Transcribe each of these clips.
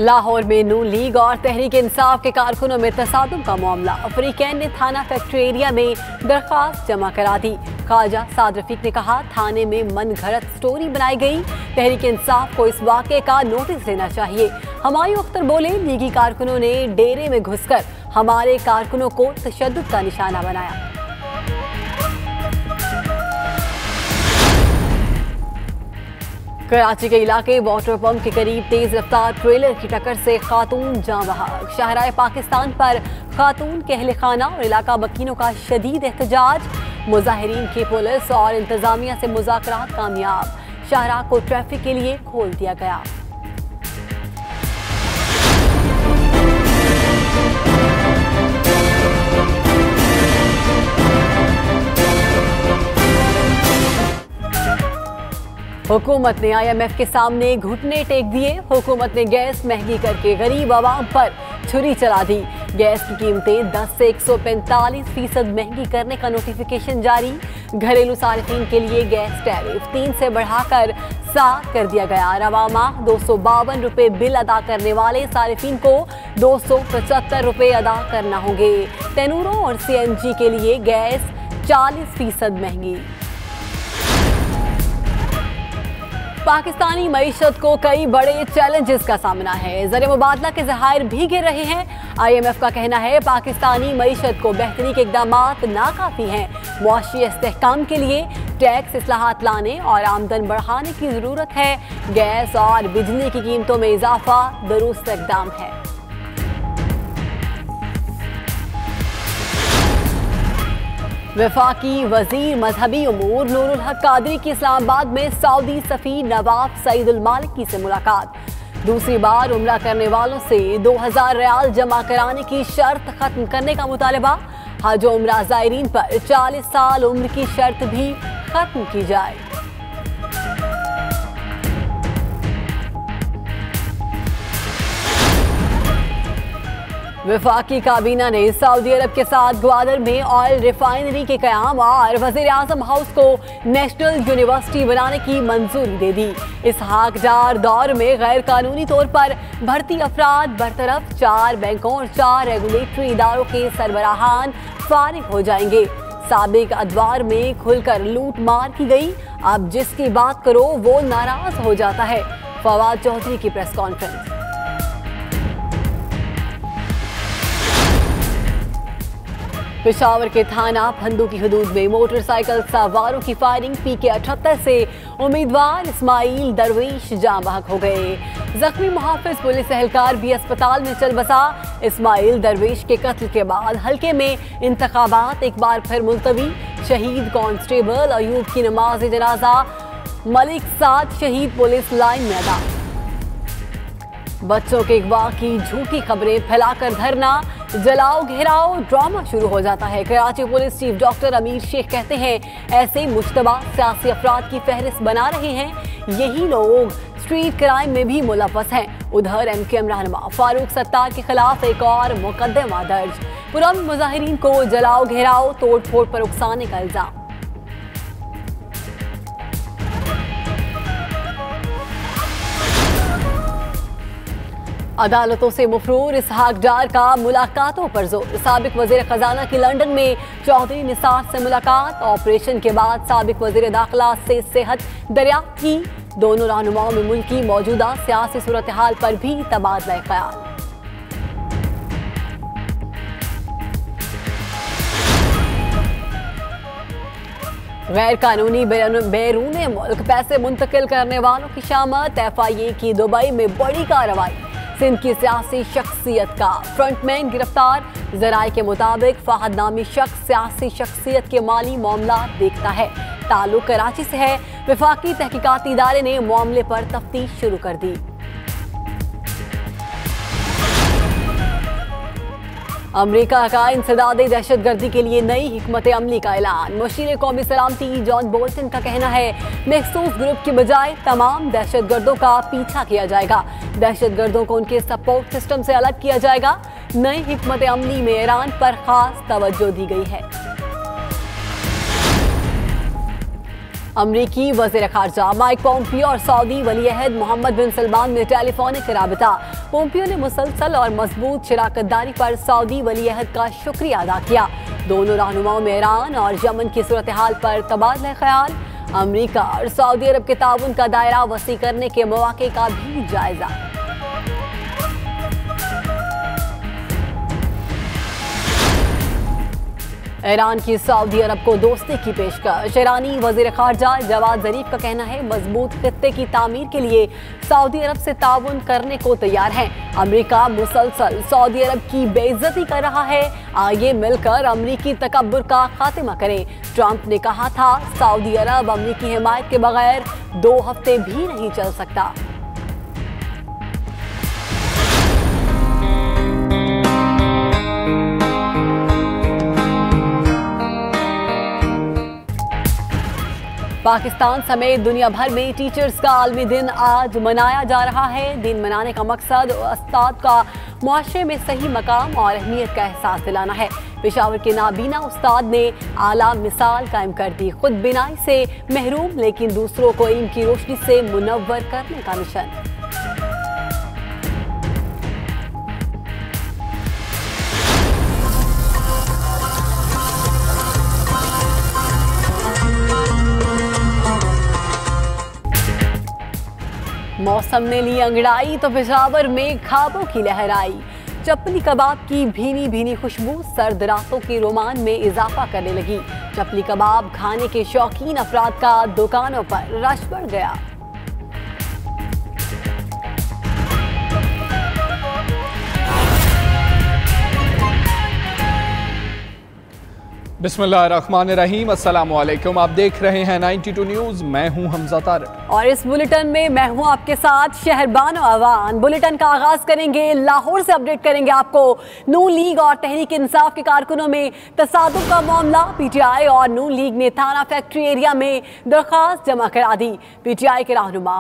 लाहौर में नून लीग और तहरीक इंसाफ के कारकुनों में तसादुम का मामला। अफ्रीकैन ने थाना फैक्ट्री एरिया में दरख्वास्त जमा करा दी। ख्वाजा साद रफीक ने कहा, थाने में मन घड़त स्टोरी बनाई गई। तहरीक इंसाफ को इस वाक़े का नोटिस लेना चाहिए। हमायूं अख्तर बोले, लीगी कारकुनों ने डेरे में घुसकर हमारे कारकुनों को तशद्दुद का निशाना बनाया। कराची के इलाके वाटर पंप के करीब तेज रफ्तार ट्रेलर की टक्कर से खातून जाँ बहक। शाहराए पाकिस्तान पर खातून के अहले खाना और इलाका मकीनों का शदीद एहतजाज। मुजाहिरीन की पुलिस और इंतजामिया से मुज़ाकरात कामयाब। शाहराह को ट्रैफिक के लिए खोल दिया गया। हुकूमत ने IMF के सामने घुटने टेक दिए। हुकूमत ने गैस महंगी करके गरीब आवाम पर छुरी चला दी। गैस की कीमतें 10 से 145% महंगी करने का नोटिफिकेशन जारी। घरेलू सार्फिन के लिए गैस टैरिफ 3 से बढ़ाकर 7 कर दिया गया। रवा माह 252 रुपये बिल अदा करने वाले सार्फिन को 275 रुपये अदा करना होंगे। तैनूरों और CNG के लिए गैस 40% महंगी। पाकिस्तानी मईशत को कई बड़े चैलेंजेस का सामना है। ज़र मुबादला के ज़खायर भी गिर रहे हैं। IMF का कहना है, पाकिस्तानी मईशत को बेहतरी के इक़दामात नाकाफ़ी हैं। मुआशी इस्तेहकाम के लिए टैक्स इस्लाहात लाने और आमदन बढ़ाने की ज़रूरत है। गैस और बिजली की कीमतों में इजाफा दुरुस्त इक़दाम है। वफाकी वजीर मजहबी उमूर नूरुल हक कादरी की इस्लामाबाद में सऊदी सफ़ीर नवाब सईदुल मालिकी से मुलाकात। दूसरी बार उम्रा करने वालों से 2000 रियाल जमा कराने की शर्त खत्म करने का मुतालबा। हज और उम्रा ज़ायरीन पर 40 साल उम्र की शर्त भी खत्म की जाए। वफाकी काबीना ने सऊदी अरब के साथ ग्वादर में ऑयल रिफाइनरी के क़याम और वज़ीर आज़म हाउस को नेशनल यूनिवर्सिटी बनाने की मंजूरी दे दी। इस हाकदार दौर में गैर कानूनी तौर पर भर्ती अफराद बरतरफ। 4 बैंकों और 4 रेगुलेटरी इदारों के सरबराहान फारिग हो जाएंगे। साबिक अदवार में खुलकर लूट मार की गई। अब जिसकी बात करो वो नाराज हो जाता है। फवाद चौधरी की प्रेस कॉन्फ्रेंस। पेशावर के थाना फंदू की हदूद में मोटरसाइकिल सवारों की फायरिंग। PK-78 से उम्मीदवार इस्माइल दरवेश जाँ बहक हो गए। जख्मी मुहाफिज पुलिस एहलकार भी अस्पताल में चल बसा। इस्माइल दरवेश के कत्ल के बाद हल्के में इंतखाबात एक बार फिर मुलतवी। शहीद कांस्टेबल अयूब की नमाज जनाजा मलिक साद शहीद पुलिस लाइन में अदा। बच्चों के अगवा की झूठी खबरें फैलाकर धरना। जलाओ घेराओ ड्रामा शुरू हो जाता है। कराची पुलिस चीफ डॉक्टर अमीर शेख कहते हैं, ऐसे मुश्तबा सियासी अफराद की फहरिस्त बना रहे हैं। यही लोग स्ट्रीट क्राइम में भी मुलव्वस हैं। उधर MKM रहनुमा फारूक सत्तार के खिलाफ एक और मुकदमा दर्ज। पुरअमन मुजाहिरीन को जलाओ घेराओ तोड़ फोड़ पर उकसाने का इल्जाम। अदालतों से मफरूर इसहाक डार का मुलाकातों पर जोर। साबिक वजीर खजाना की लंदन में चौधरी निसार से मुलाकात। ऑपरेशन के बाद साबिक वजीर दाखिला से सेहत दरियाफ्त की। दोनों रहनुमाओं में मुल्क की मौजूदा सियासी सूरत हाल पर भी तबादला ख्याल। गैर कानूनी बैरून मुल्क पैसे मुंतकिल करने वालों की शामत। FIA की दुबई में बड़ी कार्रवाई। सिंध की सियासी शख्सियत का फ्रंटमैन गिरफ्तार। जराये के मुताबिक फहद नामी शख्स सियासी शख्सियत के माली मामला देखता है। ताल्लुक कराची से है। वफाकी तहकीकाती इदारे ने मामले पर तफ्तीश शुरू कर दी। अमरीका का इंसदादे दहशतगर्दी के लिए नई हिकमत अमली का ऐलान। मुशीर कौमी सलामती जॉन बोल्टन का कहना है, मखसूस ग्रुप की बजाय तमाम दहशतगर्दों का पीछा किया जाएगा। दहशतगर्दों को उनके सपोर्ट सिस्टम से अलग किया जाएगा। नई हिकमत अमली में ईरान पर खास तवज्जो दी गई है। अमरीकी वज़ीर ख़ारजा माइक पोम्पियो और सऊदी वली-ए-अहद मोहम्मद बिन सलमान ने टेलीफोनिक राबता। पोम्पियो ने मुसलसल और मजबूत शराकतदारी पर सऊदी वली-ए-अहद का शुक्रिया अदा किया। दोनों रहनुमाओं में ईरान और यमन की सूरत हाल पर तबादला ख्याल, अमरीका और सऊदी अरब के ताउन का दायरा वसी करने के मौके का भी जायजा। ईरान की सऊदी अरब को दोस्ती की पेशकश। ईरानी वज़ीर ख़ारजा जवाद ज़रीफ का कहना है मजबूत खित्ते की तामीर के लिए सऊदी अरब से ताउन करने को तैयार है। अमरीका मुसलसल सऊदी अरब की बेइज्जती कर रहा है, आइए मिलकर अमरीकी तकब्बुर का खात्मा करें। ट्रंप ने कहा था सऊदी अरब अमरीकी हिमायत के बगैर 2 हफ्ते भी नहीं चल सकता। पाकिस्तान समेत दुनिया भर में टीचर्स का आलमी दिन आज मनाया जा रहा है। दिन मनाने का मकसद उस्ताद का मुआशरे में सही मकाम और अहमियत का एहसास दिलाना है। पेशावर के नाबीना उस्ताद ने आला मिसाल कायम कर दी। खुद बिनाई से महरूम लेकिन दूसरों को इल्म की रोशनी से मुनव्वर करने का मिशन। मौसम ने ली अंगड़ाई तो पेशावर में खाबों की लहर आई। चपली कबाब की भीनी भीनी खुशबू सर्द रातों के रोमान में इजाफा करने लगी। चपली कबाब खाने के शौकीन अफराद का दुकानों पर रश बढ़ गया। बिस्मिल्लाहिर्रहमानिर्रहीम, अस्सलाम वालेकुम। आप देख रहे हैं 92 न्यूज़। मैं हूं हमजा तारिक और इस बुलेटिन में मैं हूं आपके साथ शहरबान अवान। बुलेटिन का आगाज करेंगे लाहौर से। अपडेट करेंगे आपको नून लीग और तहरीक इंसाफ के कारकुनों में तसादुम का मामला। पीटीआई और नून लीग ने थाना फैक्ट्री एरिया में दरखास्त जमा करा दी। पीटीआई के रहनुमा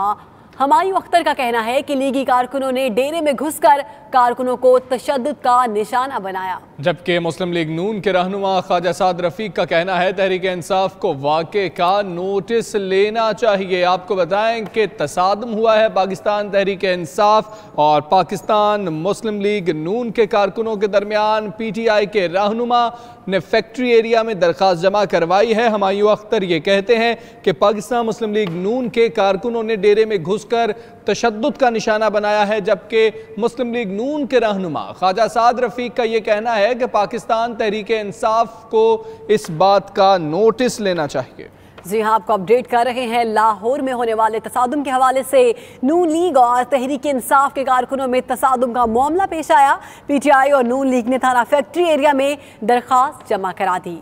हमायूं अख्तर का कहना है कि लीगी कारकुनों ने डेरे में घुसकर कारकुनों को तशद्दुद का निशाना बनाया, जबकि मुस्लिम लीग नून के रहनुमा ख्वाजा साद रफीक का कहना है तहरीक इंसाफ को वाक़े का नोटिस लेना चाहिए। आपको बताएं कि तसादुम हुआ है पाकिस्तान तहरीक इंसाफ और पाकिस्तान मुस्लिम लीग नून के कारकुनों के दरमियान। पीटीआई के रहनुमा ने फैक्ट्री एरिया में दरखास्त जमा करवाई है। हमायूं अख्तर ये कहते हैं कि पाकिस्तान मुस्लिम लीग नून के कारकुनों ने डेरे में घुसकर तशद्दुद का निशाना बनाया है, जबकि मुस्लिम लीग नून के रहनुमा ख्वाजा साद रफीक का यह कहना है कि पाकिस्तान तहरीक इंसाफ को इस बात का नोटिस लेना चाहिए। जी हाँ, आपको अपडेट कर रहे हैं लाहौर में होने वाले तसादुम के हवाले से। नून लीग और तहरीक इंसाफ के कारकुनों में तसादुम का मामला पेश आया। पीटीआई और नून लीग ने थाना फैक्ट्री एरिया में दरखास्त जमा करा दी।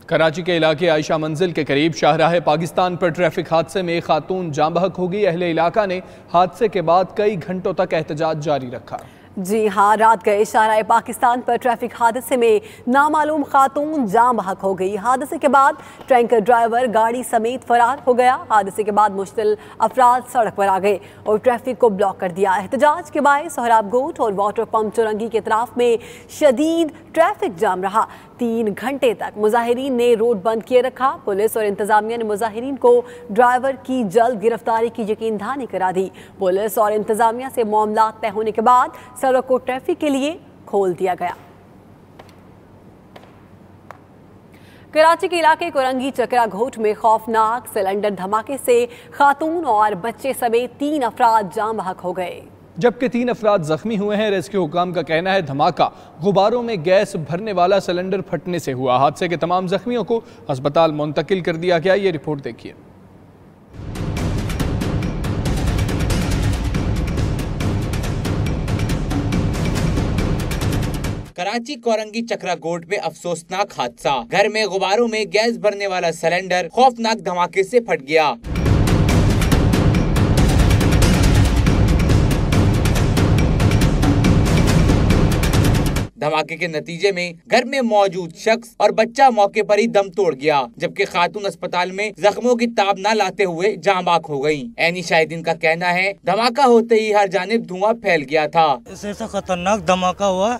कराची के इलाके आयशा मंजिल के करीब शाहराह पाकिस्तान पर ट्रैफिक हादसे में एक खातून जाँ बहक हो गई। अहले इलाका ने हादसे के बाद कई घंटों तक एहतजाज जारी रखा। जी हाँ, रात गए शाहराह पाकिस्तान पर ट्रैफिक हादसे में नामालूम खातून जाँ बहक हो गई। हादसे के बाद टैंकर ड्राइवर गाड़ी समेत फरार हो गया। हादसे के बाद मुश्तिल अफराद सड़क पर आ गए और ट्रैफिक को ब्लॉक कर दिया। एहतजाज के बायस सोहराब गोट और वाटर पंप चौरंगी के अतराफ में शदीद ट्रैफिक जाम रहा। 3 घंटे तक मुजाहिरीन ने रोड बंद किए रखा। पुलिस और इंतजामिया ने मुजाहिरीन को ड्राइवर की जल्द गिरफ्तारी की यकीन दहानी करा दी। पुलिस और इंतजामिया से मामला तय होने के बाद सड़क को ट्रैफिक के लिए खोल दिया गया। कराची के इलाके कोरंगी चकरा घोट में खौफनाक सिलेंडर धमाके से खातून और बच्चे समेत 3 अफराद जाँ बहक हो गए, जबकि 3 अफराद जख्मी हुए हैं। रेस्क्यू हुकाम का कहना है धमाका गुब्बारों में गैस भरने वाला सिलेंडर फटने से हुआ। हादसे के तमाम जख्मियों को अस्पताल मुंतकिल कर दिया गया। ये रिपोर्ट देखिए। कराची कोरंगी चकरा गोट में अफसोसनाक हादसा। घर में गुब्बारों में गैस भरने वाला सिलेंडर खौफनाक धमाके से फट गया। धमाके के नतीजे में घर में मौजूद शख्स और बच्चा मौके पर ही दम तोड़ गया, जबकि खातून अस्पताल में जख्मों की ताब न लाते हुए जाँ बहक हो गयी। ऐनी शाहिदीन का कहना है धमाका होते ही हर जानिब धुआं फैल गया था। ऐसा खतरनाक धमाका हुआ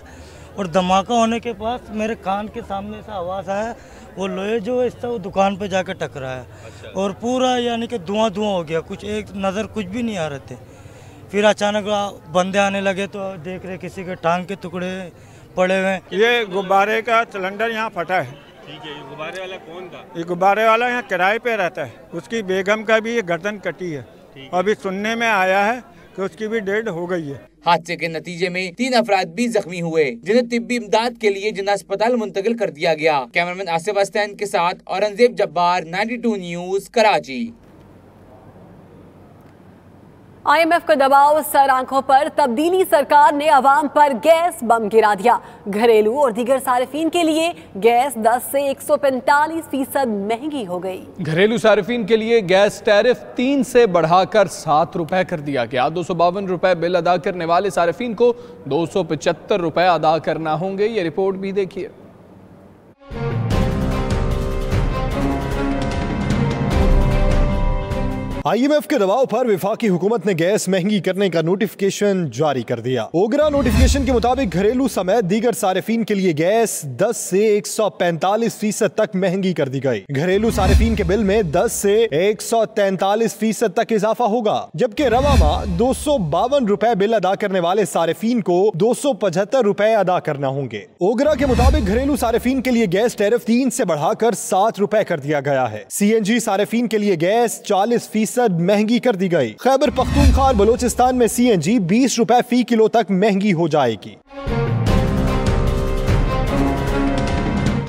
और धमाका होने के बाद मेरे कान के सामने से आवाज आया वो लोहे जो है वो दुकान पे जाकर टकरा है। अच्छा। और पूरा यानी कि धुआं हो गया, कुछ एक नज़र कुछ भी नहीं आ रहे थे। फिर अचानक बंदे आने लगे तो देख रहे किसी के टांग के टुकड़े पड़े हुए। ये गुब्बारे का सिलेंडर यहाँ फटा है। ठीक है, ये गुब्बारे वाला कौन था? ये गुब्बारे वाला यहाँ किराए पे रहता है। उसकी बेगम का भी ये गर्दन कटी है। अभी सुनने में आया है कि उसकी भी डेड हो गई है। हादसे के नतीजे में 3 अफराद भी जख्मी हुए, जिन्हें तिब्बी इमदाद के लिए जिन्ना अस्पताल मुंतकिल कर दिया गया। कैमरामैन आसिफ अस्तान के साथ औरंगजेब जब्बार, 92 न्यूज़, कराची। IMF का दबाव, सर आंखों पर तब्दीली, सरकार ने अवाम पर गैस बम गिरा दिया। घरेलू और दीगर सार्फिन के लिए गैस 10 से 145% महंगी हो गई। घरेलू सार्फिन के लिए गैस टैरिफ 3 से बढ़ाकर 7 रुपए कर दिया गया। 252 रुपए बिल अदा करने वाले सार्फिन को 275 रुपए अदा करना होंगे। ये रिपोर्ट भी देखिए। IMF के दबाव पर विफाकी हुकूमत ने गैस महंगी करने का नोटिफिकेशन जारी कर दिया। ओगरा नोटिफिकेशन के मुताबिक घरेलू समेत दीगर सार्फिन के लिए गैस 10 से 145% तक महंगी कर दी गई। घरेलू सार्फिन के बिल में 10 से 143% तक इजाफा होगा, जबकि रवा माह 252 रुपए बिल अदा करने वाले सार्फिन को 275 रुपए अदा करना होंगे। ओगरा के मुताबिक घरेलू सार्फिन के लिए गैस टैरिफ 3 से बढ़ाकर 7 रुपए कर दिया गया है। CNG सार्फिन के लिए गैस 40% महंगी कर दी गई। खैबर पख्तूनख्वा और बलोचिस्तान में CNG 20 रुपए फी किलो तक महंगी हो जाएगी।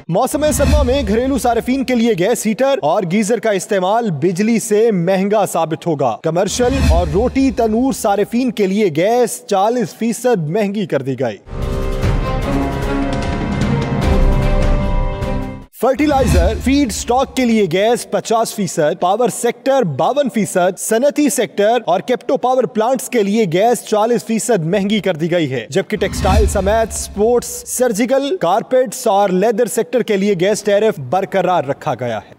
मौसम सरमा में घरेलू सार्फिन के लिए गैस हीटर और गीजर का इस्तेमाल बिजली से महंगा साबित होगा। कमर्शियल और रोटी तनूर सार्फिन के लिए गैस 40% महंगी कर दी गई। फर्टिलाइजर, फीड स्टॉक के लिए गैस 50%, पावर सेक्टर 52%, सनती सेक्टर और केप्टो पावर प्लांट्स के लिए गैस 40% महंगी कर दी गई है, जबकि टेक्सटाइल समेत स्पोर्ट्स, सर्जिकल, कारपेट्स और लेदर सेक्टर के लिए गैस टैरिफ बरकरार रखा गया है।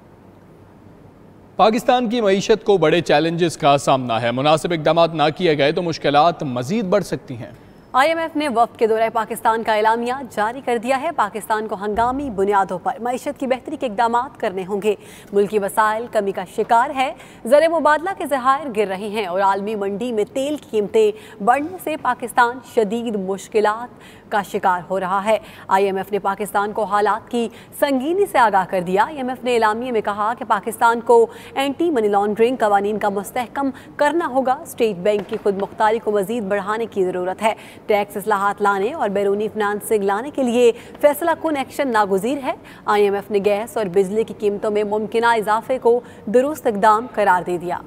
पाकिस्तान की मईशत को बड़े चैलेंजेस का सामना है। मुनासिब इकदाम ना किए गए तो मुश्किलात मजीद बढ़ सकती हैं। IMF ने वफ्द के दौरे पाकिस्तान का एलामिया जारी कर दिया है। पाकिस्तान को हंगामी बुनियादों पर मईशत की बेहतरी के इकदाम करने होंगे। मुल्की वसाइल कमी का शिकार है, ज़र मुबादला के ज़खायर गिर रहे हैं और आलमी मंडी में तेल की कीमतें बढ़ने से पाकिस्तान शदीद मुश्किलात का शिकार हो रहा है। IMF ने पाकिस्तान को हालात की संगीनी से आगाह कर दिया। IMF ने एलामिये में कहा कि पाकिस्तान को एंटी मनी लॉन्ड्रिंग कवानीन का मुस्तहकम करना होगा। स्टेट बैंक की खुद मुख्तारी को मजीद बढ़ाने की ज़रूरत है। टैक्स इस्लाहात लाने और बैरूनी फाइनेंसिंग लाने के लिए फैसला कुन एक्शन नागुज़ीर है। IMF ने गैस और बिजली की कीमतों में मुमकिना इजाफे को दुरुस्त इक़दाम करार दे दिया।